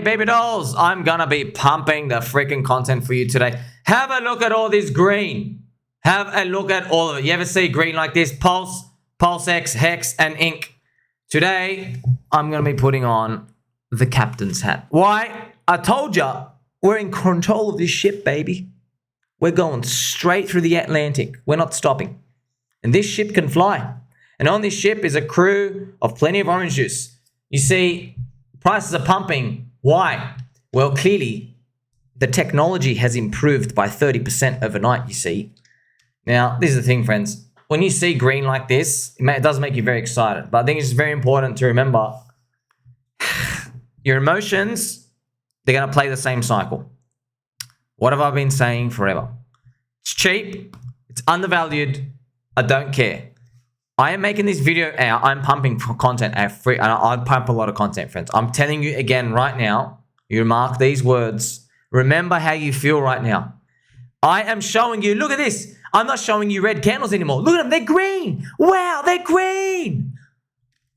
baby dolls, I'm gonna be pumping the freaking content for you today. Have a look at all this green. Have a look at all of it. You ever see green like this? Pulse, PulseX, Hex, and Ink. Today, I'm gonna be putting on the captain's hat. Why? I told ya, we're in control of this ship, baby. We're going straight through the Atlantic. We're not stopping. And this ship can fly. And on this ship is a crew of plenty of orange juice. You see, prices are pumping. Why? Well, clearly, the technology has improved by 30% overnight, you see. Now, this is the thing, friends. When you see green like this, it does make you very excited. But I think it's very important to remember your emotions, they're going to play the same cycle. What have I been saying forever? It's cheap. It's undervalued. I don't care. I am making this video out. I'm pumping for content at free. And I pump a lot of content, friends. I'm telling you again right now. You mark these words. Remember how you feel right now. I am showing you. Look at this. I'm not showing you red candles anymore. Look at them. They're green. Wow, they're green.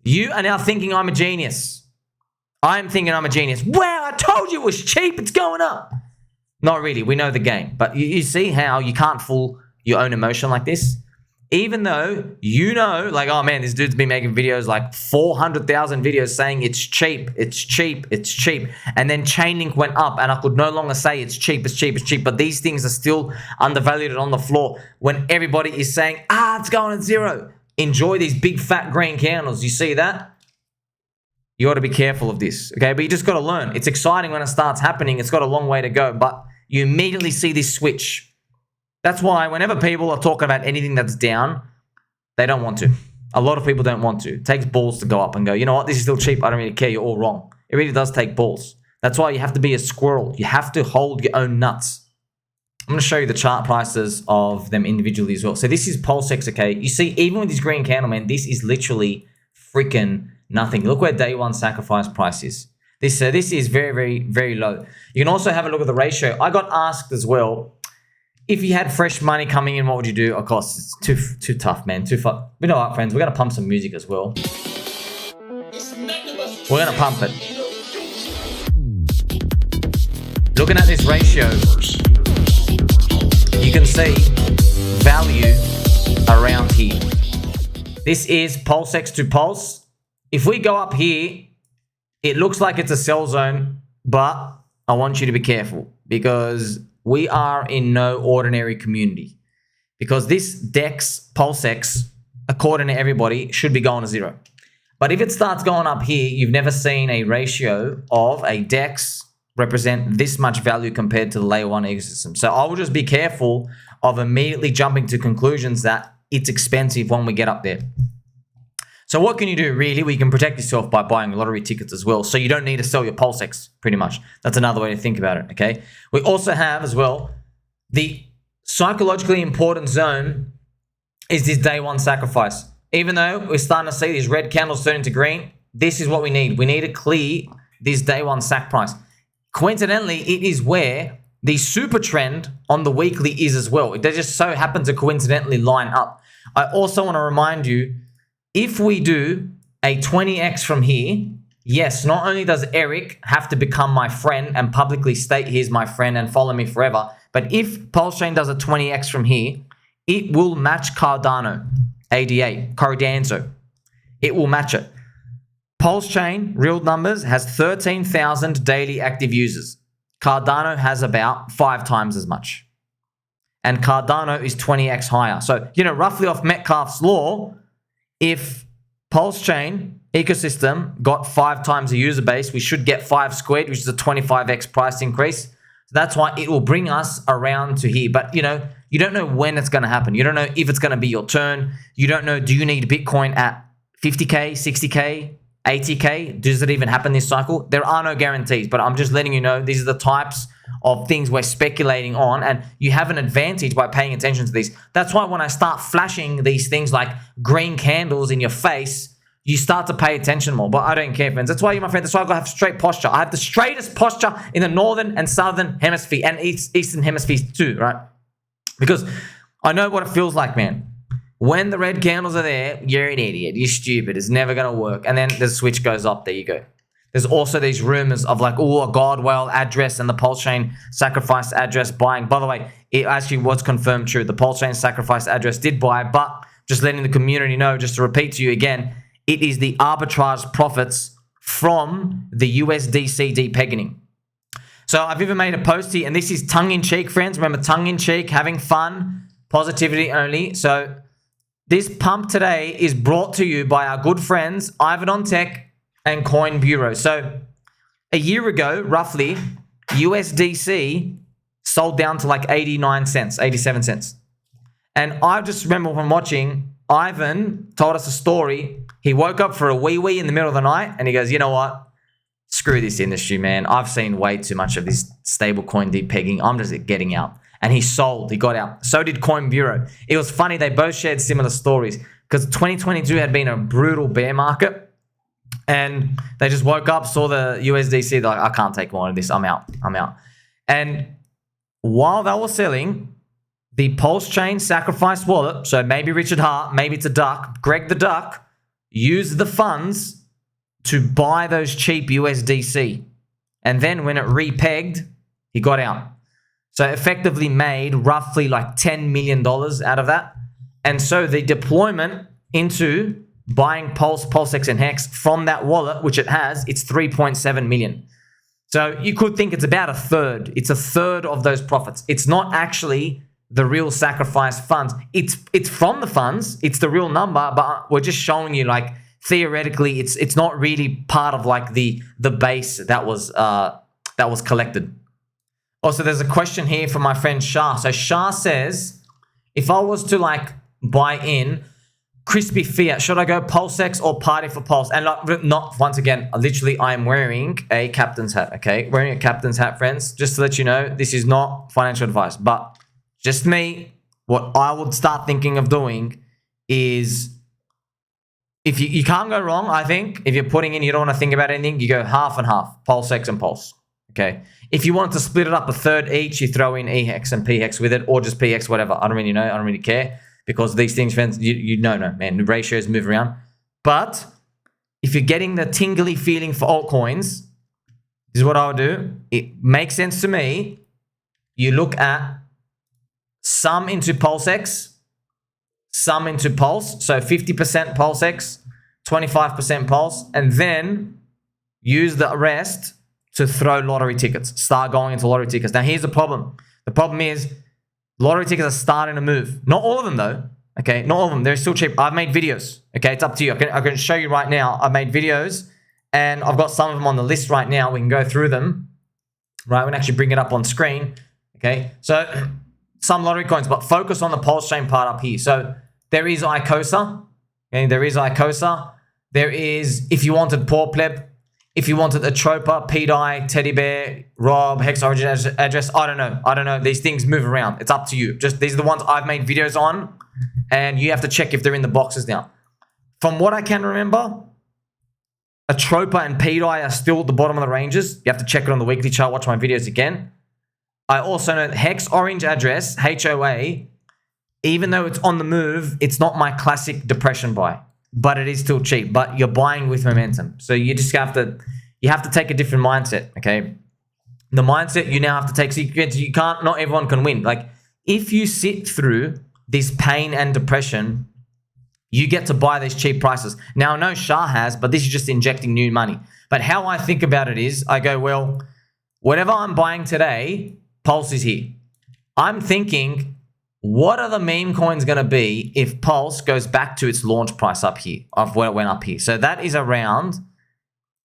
You are now thinking I'm a genius. I'm thinking I'm a genius. Wow, I told you it was cheap. It's going up. Not really. We know the game. But you see how you can't fool your own emotion like this? Even though you know, like, oh man, this dude's been making videos, like 400,000 videos saying it's cheap, it's cheap, it's cheap. And then Chainlink went up and I could no longer say it's cheap, it's cheap, it's cheap. But these things are still undervalued on the floor when everybody is saying, it's going at zero. Enjoy these big fat green candles. You see that? You got to be careful of this, okay? But you just got to learn. It's exciting when it starts happening. It's got a long way to go, but you immediately see this switch. That's why whenever people are talking about anything that's down, they don't want to. A lot of people don't want to. It takes balls to go up and go, you know what, this is still cheap. I don't really care. You're all wrong. It really does take balls. That's why you have to be a squirrel. You have to hold your own nuts. I'm going to show you the chart prices of them individually as well. So this is PulseX, okay? You see, even with this green candle, man, this is literally freaking nothing. Look where day one sacrifice price is. This is very, very, very low. You can also have a look at the ratio. I got asked as well, if you had fresh money coming in, what would you do? Of course, it's too tough, man. Too far. You know what, friends? We're going to pump some music as well. We're going to pump it. Looking at this ratio, you can see value around here. This is PulseX to Pulse. If we go up here, it looks like it's a sell zone, but I want you to be careful because we are in no ordinary community. Because this DEX, PulseX, according to everybody, should be going to zero. But if it starts going up here, you've never seen a ratio of a DEX represent this much value compared to the layer one ecosystem. So I will just be careful of immediately jumping to conclusions that it's expensive when we get up there. So what can you do really? We can protect yourself by buying lottery tickets as well. So you don't need to sell your PulseX pretty much. That's another way to think about it, okay? We also have as well, the psychologically important zone is this day one sacrifice. Even though we're starting to see these red candles turn into green, this is what we need. We need to clear this day one sac price. Coincidentally, it is where the super trend on the weekly is as well. It just so happens to coincidentally line up. I also want to remind you, if we do a 20x from here, yes, not only does Eric have to become my friend and publicly state he's my friend and follow me forever, but if PulseChain does a 20x from here, it will match Cardano, ADA, Cardano. It will match it. PulseChain, real numbers, has 13,000 daily active users. Cardano has about 5 times as much. And Cardano is 20x higher. So, you know, roughly off Metcalfe's law, if PulseChain ecosystem got 5 times the user base, we should get 5 squared, which is a 25x price increase. So that's why it will bring us around to here. But, you know, you don't know when it's going to happen. You don't know if it's going to be your turn. You don't know, do you need Bitcoin at 50K, 60K, 80K? Does it even happen this cycle? There are no guarantees, but I'm just letting you know these are the types of things we're speculating on, and you have an advantage by paying attention to these. That's why when I start flashing these things like green candles in your face, you start to pay attention more. But I don't care, friends. That's why you're my friend. That's why I gotta have straight posture. I have the straightest posture in the northern and southern hemisphere and eastern hemispheres too, right? Because I know what it feels like, man. When the red candles are there, you're an idiot. You're stupid. It's never going to work. And then the switch goes up. There you go. there's also these rumors of like, oh, a GodWhale address and the PulseChain sacrifice address buying. By the way, it actually was confirmed true. The PulseChain sacrifice address did buy, but just letting the community know, just to repeat to you again, it is the arbitrage profits from the USDC depegging. So I've even made a post here, and this is tongue-in-cheek, friends. Remember, tongue-in-cheek, having fun, positivity only. So this pump today is brought to you by our good friends, Ivan on Tech and CoinBureau. So a year ago, roughly, USDC sold down to like 89 cents, 87 cents. And I just remember when watching, Ivan told us a story. He woke up for a wee-wee in the middle of the night, and he goes, you know what? Screw this industry, man. I've seen way too much of this stablecoin depegging. I'm just getting out. And he sold. He got out. So did CoinBureau. It was funny. They both shared similar stories because 2022 had been a brutal bear market. And they just woke up, saw the USDC. They're like, I can't take more of this. I'm out. I'm out. And while they were selling, the PulseChain sacrifice wallet, so maybe Richard Hart, maybe it's a duck, Greg the Duck, used the funds to buy those cheap USDC. And then when it repegged, he got out. So effectively made roughly like $10 million out of that. And so the deployment into buying PulseX and Hex from that wallet, which it has, it's 3.7 million. So you could think it's about a third. It's a third of those profits. It's not actually the real sacrifice funds. It's from the funds. It's the real number, but we're just showing you like theoretically it's not really part of like the base that was collected. Also, there's a question here from my friend Shah. So Shah says, if I was to like buy in crispy fiat, should I go PulseX or party for Pulse? And like, not once again, literally, I am wearing a captain's hat. Okay, wearing a captain's hat, friends. Just to let you know, this is not financial advice, but just me. What I would start thinking of doing is, if you can't go wrong, I think if you're putting in, you don't want to think about anything, you go half and half, PulseX and Pulse. Okay. If you wanted to split it up a third each, you throw in EHEX and PHEX with it, or just PX, whatever. I don't really know. I don't really care because these things, friends, you know, man, the ratios move around. But if you're getting the tingly feeling for altcoins, this is what I would do. It makes sense to me. You look at some into PulseX, some into Pulse. So 50% PulseX, 25% Pulse, and then use the rest to throw lottery tickets. Start going into lottery tickets. Now, here's the problem. The problem is lottery tickets are starting to move. Not all of them, though. Okay, not all of them. They're still cheap. I've made videos. Okay, it's up to you. I can show you right now. I've made videos, and I've got some of them on the list right now. We can go through them. Right, we can actually bring it up on screen. Okay, so some lottery coins, but focus on the PulseChain part up here. So there is ICOSA. Okay, there is ICOSA. There is, if you wanted Poor Pleb, if you wanted a Tropa, PDI, Teddy Bear, Rob, Hex Origin address, I don't know. I don't know. These things move around. It's up to you. Just these are the ones I've made videos on, and you have to check if they're in the boxes now. From what I can remember, a Tropa and PDI are still at the bottom of the ranges. You have to check it on the weekly chart. Watch my videos again. I also know Hex Orange address, HOA, even though it's on the move, it's not my classic depression buy. But it is still cheap, but you're buying with momentum. So you just have to take a different mindset, okay? The mindset you now have to take, so you can't, not everyone can win. Like, if you sit through this pain and depression, you get to buy these cheap prices. Now, I know Shah has, but this is just injecting new money. But how I think about it is, I go, well, whatever I'm buying today, Pulse is here. I'm thinking, what are the meme coins going to be if Pulse goes back to its launch price up here, of where it went up here? So that is around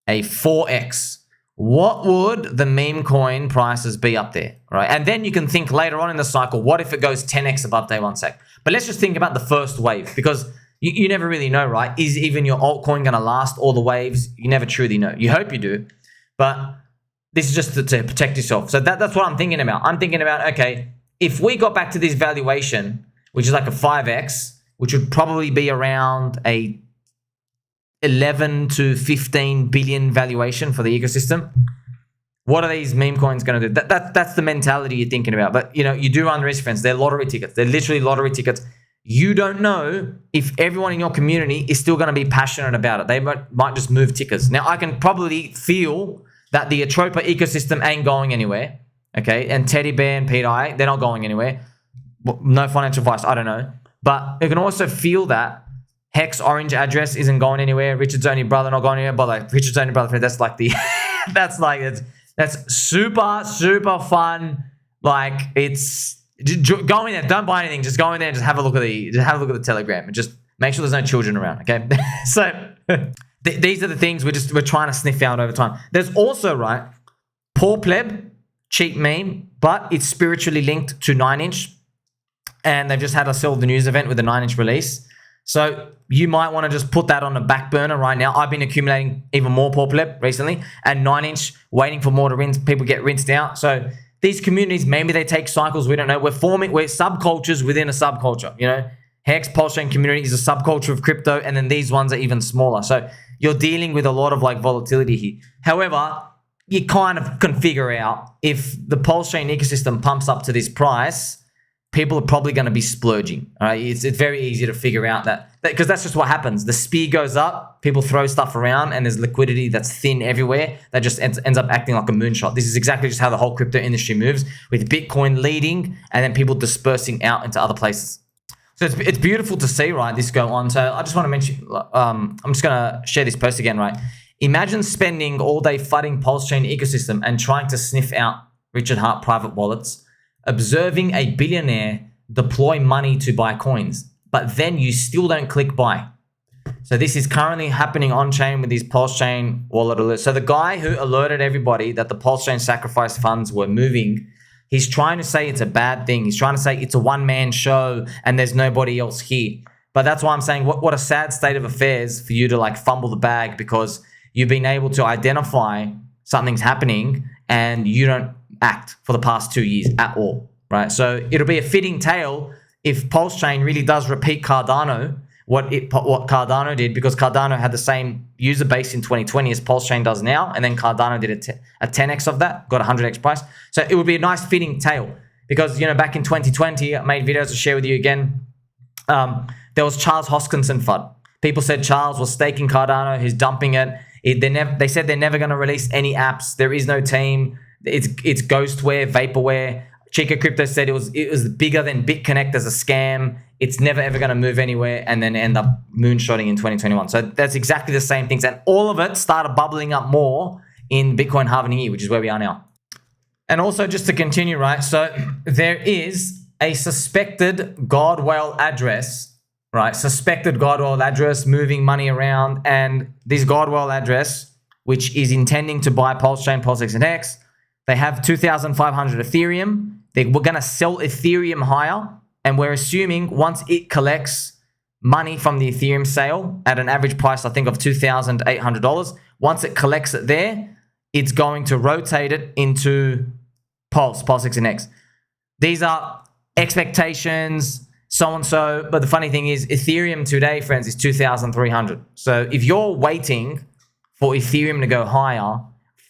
a 4x. What would the meme coin prices be up there, right? And then you can think later on in the cycle, what if it goes 10x above day one sec? But let's just think about the first wave, because you never really know, right? Is even your altcoin going to last all the waves? You never truly know. You hope you do, but this is just to protect yourself. So that's what I'm thinking about. I'm thinking about, okay, if we got back to this valuation, which is like a 5x, which would probably be around a 11 to 15 billion valuation for the ecosystem, what are these meme coins going to do? That's the mentality you're thinking about. But, you know, you do run risk, friends. They're lottery tickets. They're literally lottery tickets. you don't know if everyone in your community is still going to be passionate about it. They might just move tickers. Now, I can probably feel that the Atropa ecosystem ain't going anywhere, okay? And Teddy Bear and Pete I, they're not going anywhere. No financial advice, I don't know. But you can also feel that Hex Orange address isn't going anywhere. Richard's only brother not going anywhere. But like Richard's only brother, that's like the, that's super, super fun. Like it's, go in there, don't buy anything. Just go in there and just have a look at the Telegram and just make sure there's no children around. Okay, so these are the things we're trying to sniff out over time. There's also, right, poor pleb, cheap meme, but it's spiritually linked to 9inch, and they've just had a sell the news event with the 9inch release. So you might want to just put that on the back burner right now. I've been accumulating even more poor pleb recently, and 9inch waiting for more to rinse. People get rinsed out. So these communities, maybe they take cycles. We don't know. We're subcultures within a subculture. You know, Hex PulseChain community is a subculture of crypto, and then these ones are even smaller. So you're dealing with a lot of like volatility here. However, you kind of can figure out if the PulseChain ecosystem pumps up to this price, people are probably going to be splurging. All right, it's very easy to figure out that because that's just what happens. The speed goes up, people throw stuff around, and there's liquidity that's thin everywhere that just ends up acting like a moonshot. This is exactly just how the whole crypto industry moves, with Bitcoin leading and then people dispersing out into other places. So it's beautiful to see, right, this go on. So I just want to mention, I'm just going to share this post again, right? Imagine spending all day fudding PulseChain ecosystem and trying to sniff out Richard Heart private wallets, observing a billionaire deploy money to buy coins, but then you still don't click buy. So this is currently happening on chain with these PulseChain wallet alerts. So the guy who alerted everybody that the PulseChain sacrifice funds were moving, he's trying to say it's a bad thing. He's trying to say it's a one-man show and there's nobody else here. But that's why I'm saying what a sad state of affairs for you to like fumble the bag, because you've been able to identify something's happening and you don't act for the past 2 years at all, right? So it'll be a fitting tale if PulseChain really does repeat Cardano, what Cardano did, because Cardano had the same user base in 2020 as PulseChain does now, and then Cardano did a 10x of that, got 100x price. So it would be a nice fitting tale, because you know back in 2020, I made videos to share with you again. There was Charles Hoskinson FUD. People said Charles was staking Cardano, he's dumping it. They said they're never going to release any apps. There is no team. It's ghostware, vaporware. Chica Crypto said it was bigger than BitConnect as a scam. It's never ever going to move anywhere, and then end up moonshotting in 2021. So that's exactly the same things, and all of it started bubbling up more in Bitcoin halving year, which is where we are now. And also, just to continue, right? So there is a suspected GodWhale address, right? Suspected GodWhale address moving money around, and this GodWhale address, which is intending to buy PulseChain, PulseX, and Hex, they have 2,500 Ethereum. We're going to sell Ethereum higher, and we're assuming once it collects money from the Ethereum sale at an average price, I think, of $2,800, once it collects it there, it's going to rotate it into PulseX, and Hex. These are expectations, so and so, but the funny thing is Ethereum today, friends, is 2,300. So if you're waiting for Ethereum to go higher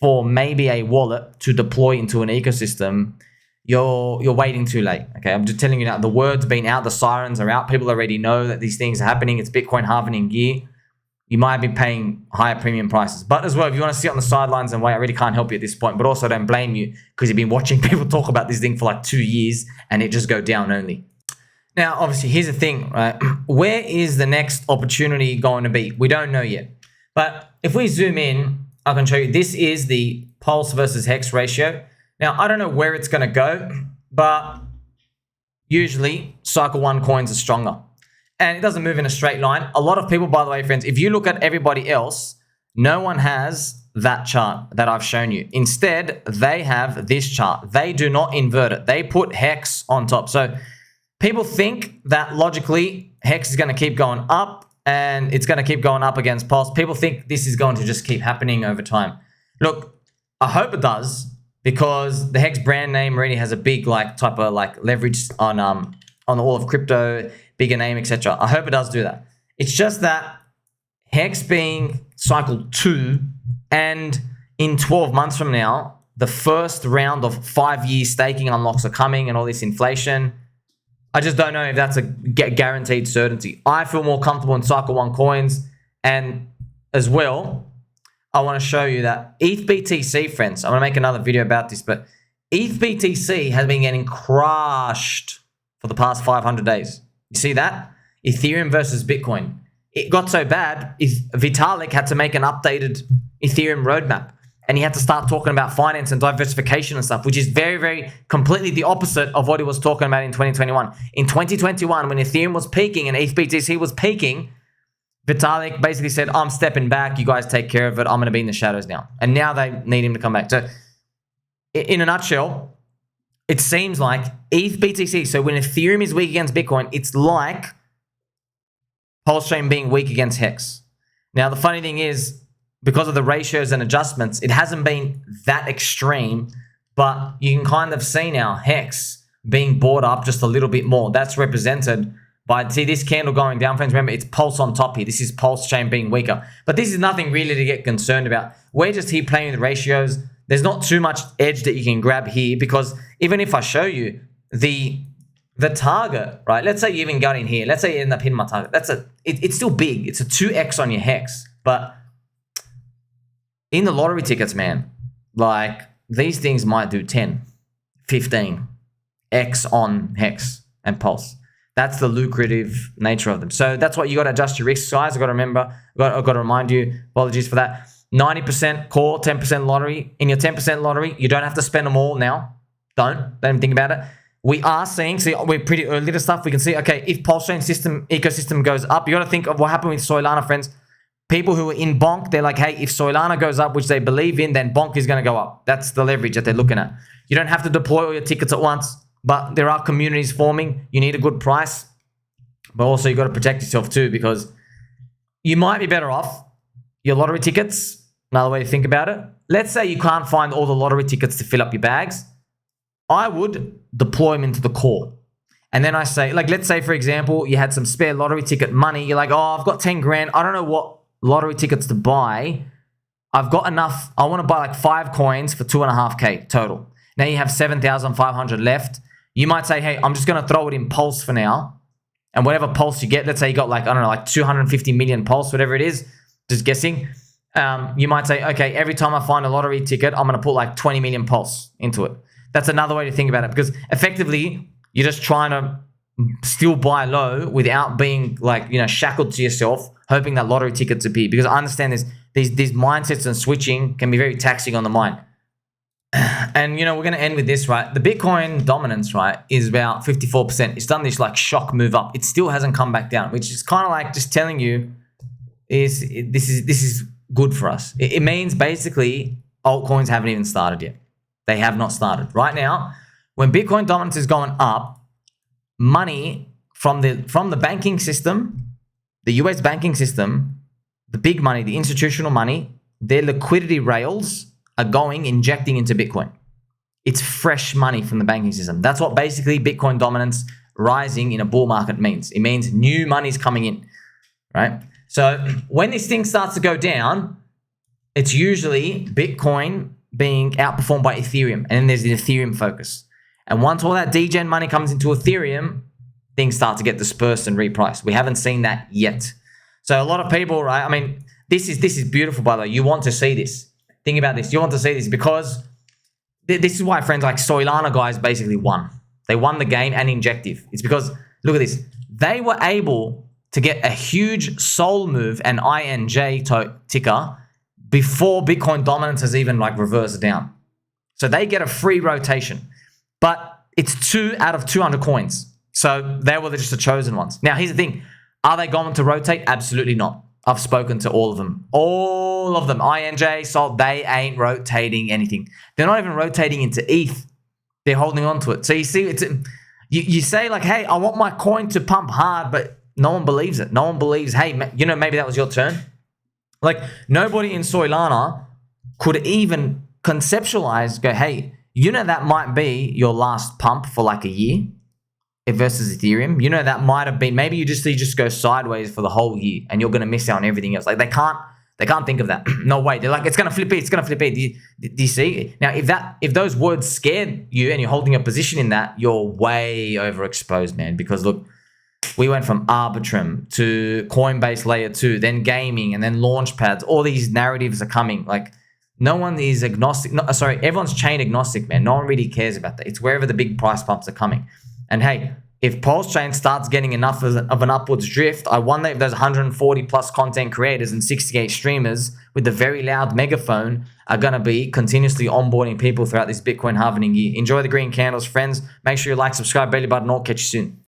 for maybe a wallet to deploy into an ecosystem, you're waiting too late. Okay, I'm just telling you now, the word's been out, the sirens are out, people already know that these things are happening. It's Bitcoin halving year. You might be paying higher premium prices. But as well, if you want to sit on the sidelines and wait, I really can't help you at this point, but also don't blame you, because you've been watching people talk about this thing for like 2 years and it just go down only. Now, obviously, here's the thing, right? Where is the next opportunity going to be? We don't know yet. But if we zoom in, I can show you, this is the Pulse versus Hex ratio. Now, I don't know where it's going to go, but usually cycle 1 coins are stronger. And it doesn't move in a straight line. A lot of people, by the way, friends, if you look at everybody else, no one has that chart that I've shown you. Instead, they have this chart. They do not invert it. They put Hex on top. So people think that logically Hex is going to keep going up, and it's going to keep going up against Pulse. People think this is going to just keep happening over time. Look, I hope it does, because the Hex brand name already has a big type of leverage on all of crypto, bigger name, etc. I hope it does do that. It's just that Hex being cycle 2, and in 12 months from now, the first round of 5-year staking unlocks are coming, and all this inflation. I just don't know if that's a guaranteed certainty. I feel more comfortable in Cycle 1 coins. And as well, I want to show you that ETH BTC, friends, I'm going to make another video about this, but ETH BTC has been getting crushed for the past 500 days. You see that? Ethereum versus Bitcoin. It got so bad, Vitalik had to make an updated Ethereum roadmap. And he had to start talking about finance and diversification and stuff, which is very, very completely the opposite of what he was talking about in 2021. In 2021, when Ethereum was peaking and ETH BTC was peaking, Vitalik basically said, I'm stepping back. You guys take care of it. I'm going to be in the shadows now. And now they need him to come back. So in a nutshell, it seems like ETH BTC, so when Ethereum is weak against Bitcoin, it's like PulseChain being weak against Hex. Now, the funny thing is, because of the ratios and adjustments, it hasn't been that extreme, but you can kind of see now Hex being bought up just a little bit more. That's represented by, see this candle going down, friends. Remember, it's Pulse on top here. This is PulseChain being weaker. But this is nothing really to get concerned about. We're just here playing with ratios. There's not too much edge that you can grab here, because even if I show you the target, right? Let's say you even got in here. Let's say you end up hitting my target. It's still big. It's a 2x on your Hex. But in the lottery tickets, man, like these things might do 10, 15 X on Hex and Pulse. That's the lucrative nature of them. So that's what you got to adjust your risk size. I've got to remember, I've got to remind you, apologies for that. 90% core, 10% lottery. In your 10% lottery, you don't have to spend them all now. Don't even think about it. We are seeing, see, we're pretty early to stuff. We can see, okay, if PulseChain ecosystem goes up, you got to think of what happened with Solana, friends. People who are in Bonk, they're like, hey, if Solana goes up, which they believe in, then Bonk is going to go up. That's the leverage that they're looking at. You don't have to deploy all your tickets at once, but there are communities forming. You need a good price, but also you got to protect yourself too, because you might be better off your lottery tickets. Another way to think about it. Let's say you can't find all the lottery tickets to fill up your bags. I would deploy them into the core. And then I say, like, let's say, for example, you had some spare lottery ticket money. You're like, oh, I've got 10 grand. I don't know what lottery tickets to buy. I've got enough. I want to buy like 5 coins for 2.5K total. Now you have 7,500 left. You might say, hey, I'm just going to throw it in Pulse for now. And whatever Pulse you get, let's say you got like, I don't know, like 250 million Pulse, whatever it is, just guessing. You might say, okay, every time I find a lottery ticket, I'm going to put like 20 million Pulse into it. That's another way to think about it, because effectively you're just trying to still buy low without being like, you know, shackled to yourself, hoping that lottery tickets appear. Because I understand these mindsets and switching can be very taxing on the mind. And, you know, we're going to end with this, right? The Bitcoin dominance, right, is about 54%. It's done this like shock move up. It still hasn't come back down, which is kind of like just telling you this is good for us. It means basically altcoins haven't even started yet. They have not started. Right now, when Bitcoin dominance is going up, money from the banking system, the US banking system, the big money, the institutional money, their liquidity rails are injecting into Bitcoin. It's fresh money from the banking system. That's what basically Bitcoin dominance rising in a bull market means. It means new money's coming in, right? So when this thing starts to go down, it's usually Bitcoin being outperformed by Ethereum. And then there's the Ethereum focus. And once all that degen money comes into Ethereum, things start to get dispersed and repriced. We haven't seen that yet. So a lot of people, right? I mean, this is beautiful, by the way. You want to see this. Think about this. You want to see this because this is why friends like Solana guys basically won. They won the game and Injective. It's because, look at this. They were able to get a huge Sol move and INJ ticker before Bitcoin dominance has even like reversed down. So they get a free rotation. But it's 2 out of 200 coins. So they were just the chosen ones. Now, here's the thing. Are they going to rotate? Absolutely not. I've spoken to all of them. All of them. INJ, Sol, they ain't rotating anything. They're not even rotating into ETH. They're holding on to it. So you see, you say like, hey, I want my coin to pump hard, but no one believes it. No one believes, hey, you know, maybe that was your turn. Like nobody in Solana could even conceptualize, go, hey, you know, that might be your last pump for like a year versus Ethereum. You know, that might have been, maybe you just go sideways for the whole year and you're going to miss out on everything else. Like they They can't think of that. No way. They're like, it's gonna flip it. It's gonna flip it. Do you see? Now, if those words scared you and you're holding a position in that, you're way overexposed, man. Because look, we went from Arbitrum to Coinbase Layer 2, then gaming, and then launchpads. All these narratives are coming. Like, no one is agnostic. No, sorry, everyone's chain agnostic, man. No one really cares about that. It's wherever the big price pumps are coming. And hey, if PulseChain starts getting enough of an upwards drift, I wonder if those 140 plus content creators and 68 streamers with the very loud megaphone are going to be continuously onboarding people throughout this Bitcoin halving year. Enjoy the green candles, friends. Make sure you like, subscribe, belly button, all. Catch you soon.